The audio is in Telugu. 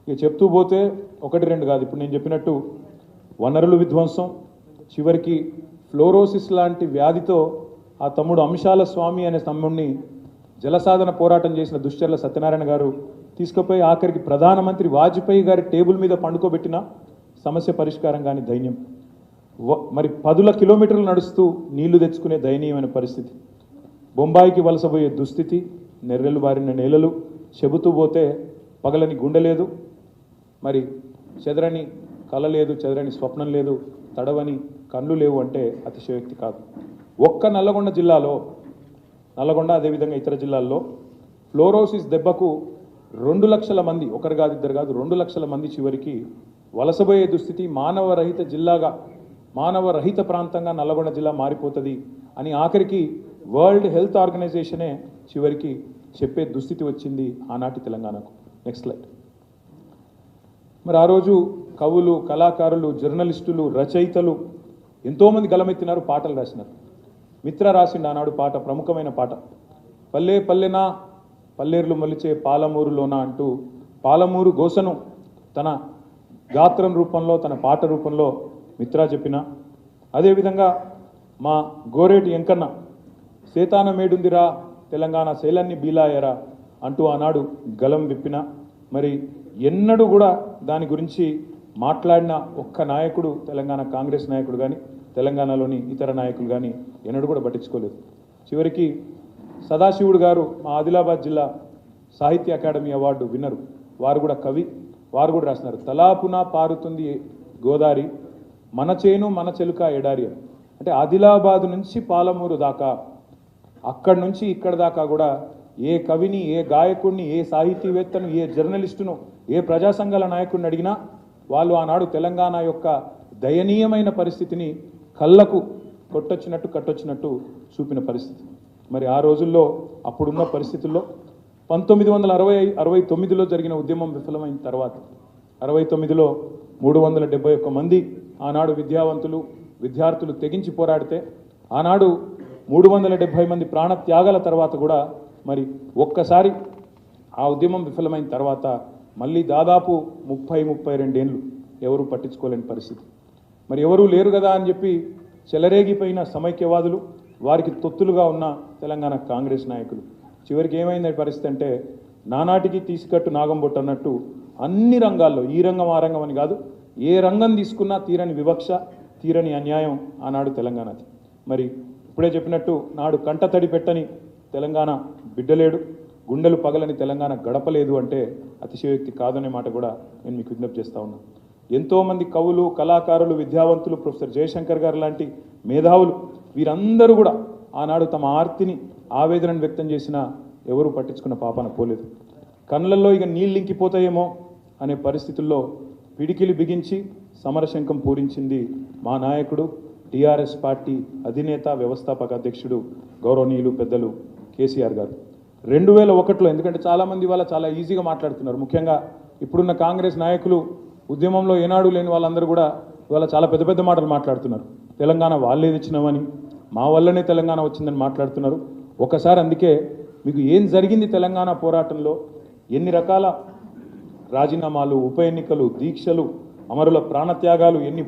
ఇక చెప్తూ పోతే ఒకటి రెండు కాదు, ఇప్పుడు నేను చెప్పినట్టు వనరులు విధ్వంసం, చివరికి ఫ్లోరోసిస్ లాంటి వ్యాధితో ఆ తమ్ముడు అంశాల స్వామి అనే తమ్ముడిని జలసాధన పోరాటం చేసిన దుశ్చర్ల సత్యనారాయణ గారు తీసుకుపోయి ఆఖరికి ప్రధానమంత్రి వాజ్పేయి గారి టేబుల్ మీద పండుకోబెట్టిన సమస్య పరిష్కారం కానీ దైన్యం. మరి 10 కిలోమీటర్లు నడుస్తూ నీళ్లు తెచ్చుకునే దయనీయమైన పరిస్థితి, బొంబాయికి వలసపోయే దుస్థితి, నెర్రెలు బారిన నేలలు, చెబుతూ పోతే పగలని గుండె లేదు, మరి చెదరని కళ లేదు, చెదరని స్వప్నం లేదు, తడవని కళ్ళు లేవు అంటే అతిశయోక్తి కాదు. ఒక్క నల్లగొండ జిల్లాలో, నల్లగొండ అదేవిధంగా ఇతర జిల్లాల్లో ఫ్లోరోసిస్ దెబ్బకు 2 లక్షల మంది, ఒకరు కాదు ఇద్దరు కాదు 2 లక్షల మంది చివరికి వలసపోయే దుస్థితి, మానవరహిత జిల్లాగా, మానవరహిత ప్రాంతంగా నల్లగొండ జిల్లా మారిపోతుంది అని ఆఖరికి వరల్డ్ హెల్త్ ఆర్గనైజేషనే చివరికి చెప్పే దుస్థితి వచ్చింది ఆనాటి తెలంగాణకు. Next slide. మరి ఆ రోజు కవులు, కళాకారులు, జర్నలిస్టులు, రచయితలు ఎంతోమంది గలమెత్తినారు, పాటలు రాసినారు. మిత్ర రాసిండు ఆనాడు పాట, ప్రముఖమైన పాట, పల్లె పల్లెనా పల్లేర్లు మొలిచే పాలమూరులోనా అంటూ పాలమూరు గోసను తన గాత్రం రూపంలో, తన పాట రూపంలో మిత్ర చెప్పిన. అదేవిధంగా మా గోరేటి ఎంకన్న సేతాన మేడుందిరా తెలంగాణ శైలాన్ని బీలాయరా అంటూ ఆనాడు గలం విప్పిన. మరి ఎన్నడూ కూడా దాని గురించి మాట్లాడిన ఒక్క నాయకుడు, తెలంగాణ కాంగ్రెస్ నాయకుడు కానీ తెలంగాణలోని ఇతర నాయకులు కానీ ఎన్నడూ కూడా పట్టించుకోలేదు. చివరికి సదాశివుడు గారు మా ఆదిలాబాద్ జిల్లా సాహిత్య అకాడమీ అవార్డు విన్నరు, వారు కూడా కవి, వారు కూడా రాసినారు, తలాపున పారుతుంది గోదారి మన చేను మన చెలుక ఎడారి. అంటే ఆదిలాబాద్ నుంచి పాలమూరు దాకా, అక్కడి నుంచి ఇక్కడి దాకా కూడా ఏ కవిని, ఏ గాయకుడిని, ఏ సాహితీవేత్తను, ఏ జర్నలిస్టును, ఏ ప్రజా సంఘాల నాయకుడిని అడిగినా వాళ్ళు ఆనాడు తెలంగాణ యొక్క దయనీయమైన పరిస్థితిని కళ్ళకు కట్టొచ్చినట్టు చూపిన పరిస్థితి. మరి ఆ రోజుల్లో, అప్పుడున్న పరిస్థితుల్లో 1969లో జరిగిన ఉద్యమం విఫలమైన తర్వాత 69లో 371 మంది ఆనాడు విద్యావంతులు, విద్యార్థులు తెగించి పోరాడితే, ఆనాడు 370 మంది ప్రాణత్యాగాల తర్వాత కూడా మరి ఒక్కసారి ఆ ఉద్యమం విఫలమైన తర్వాత మళ్ళీ దాదాపు 30-32 ఏళ్ళు ఎవరు పట్టించుకోలేని పరిస్థితి. మరి ఎవరూ లేరు కదా అని చెప్పి చెలరేగిపోయిన సమైక్యవాదులు, వారికి తొత్తులుగా ఉన్న తెలంగాణ కాంగ్రెస్ నాయకులు, చివరికి ఏమైంది పరిస్థితి అంటే, నానాటికి తీసుకట్టు నాగంబొట్టు అన్నట్టు అన్ని రంగాల్లో, ఈ రంగం ఆ రంగం అని కాదు, ఏ రంగం తీసుకున్నా తీరని వివక్ష, తీరని అన్యాయం ఆనాడు తెలంగాణది. మరి ఇప్పుడే చెప్పినట్టు నాడు కంటతడి పెట్టని తెలంగాణ బిడ్డలేడు, గుండెలు పగలని తెలంగాణ గడపలేదు అంటే అతిశయోక్తి కాదనే మాట కూడా నేను మీకు విజ్ఞప్తి చేస్తూ ఉన్నాను. ఎంతోమంది కవులు, కళాకారులు, విద్యావంతులు, ప్రొఫెసర్ జయశంకర్ గారు లాంటి మేధావులు, వీరందరూ కూడా ఆనాడు తమ ఆర్తిని, ఆవేదనను వ్యక్తం చేసినా ఎవరూ పట్టించుకున్న పాపాన పోలేదు. కళ్ళల్లో ఇక నీళ్ళు ఇంకిపోతాయేమో అనే పరిస్థితుల్లో పిడికిలి బిగించి సమరశంఖం పూరించింది మా నాయకుడు, టీఆర్ఎస్ పార్టీ అధినేత, వ్యవస్థాపక అధ్యక్షుడు, గౌరవనీయులు పెద్దలు కేసీఆర్ గారు. 2001లో, ఎందుకంటే చాలామంది వాళ్ళ చాలా ఈజీగా మాట్లాడుతున్నారు, ముఖ్యంగా ఇప్పుడున్న కాంగ్రెస్ నాయకులు, ఉద్యమంలో ఏనాడు లేని వాళ్ళందరూ కూడా ఇవాళ చాలా పెద్ద పెద్ద మాటలు మాట్లాడుతున్నారు. తెలంగాణ వాళ్ళే తెచ్చినామని, మా వల్లనే తెలంగాణ వచ్చిందని మాట్లాడుతున్నారు. ఒకసారి అందుకే మీకు ఏం జరిగింది తెలంగాణ పోరాటంలో, ఎన్ని రకాల రాజీనామాలు, ఉప ఎన్నికలు, దీక్షలు, అమరుల ప్రాణత్యాగాలు, ఎన్ని